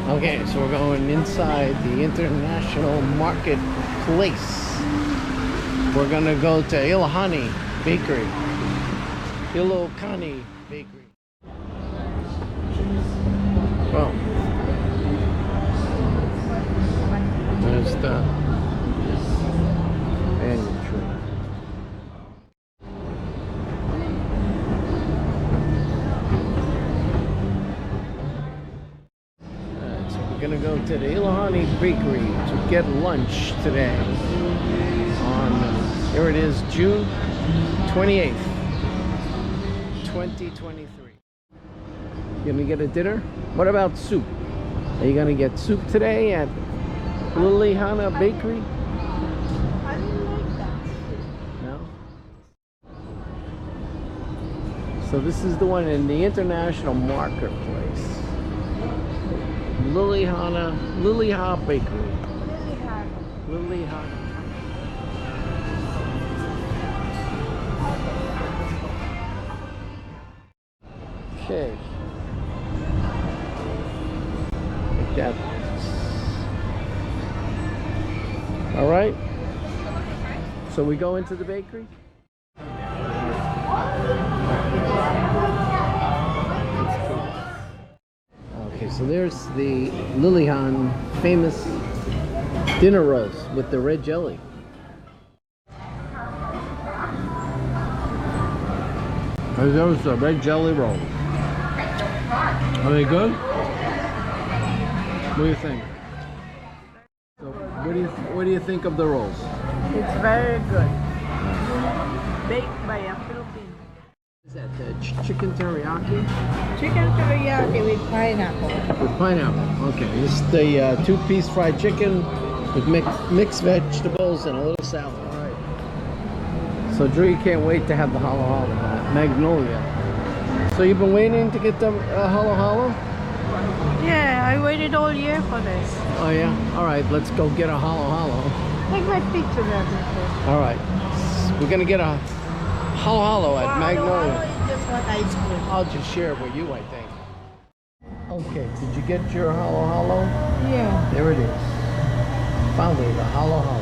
Okay, so we're going inside the International Marketplace. We're gonna go to Ilahani Bakery. Ilokani Bakery. Well, there's the banyan tree. Gonna go to the Ilahani Bakery to get lunch today on, here it is, June 28th, 2023. You gonna get a dinner? What about soup? Are you gonna get soup today at Liliha Bakery? I didn't like that. No? So this is the one in the International Marketplace. Liliha Bakery. Liliha. Okay. Like that. All right. So we go into the bakery. Okay, so there's the Lilihan famous dinner rolls with the red jelly. And there's the red jelly rolls. Are they good? What do you think? So what do you think of the rolls? It's very good. Baked by a Filipino. Is that the chicken teriyaki? Chicken teriyaki with pineapple. With pineapple. Okay, this is the two-piece fried chicken with mixed vegetables and a little salad. All right. So Drew can't wait to have the halo halo at Magnolia. So you've been waiting to get the halo halo? Yeah, I waited all year for this. Oh yeah. All right, let's go get a halo halo. Take my picture there. All right, we're gonna get a halo halo at Magnolia. Just want ice cream. I'll just share it with you, I think. Okay, did you get your halo halo? Yeah. There it is. Finally, the halo halo.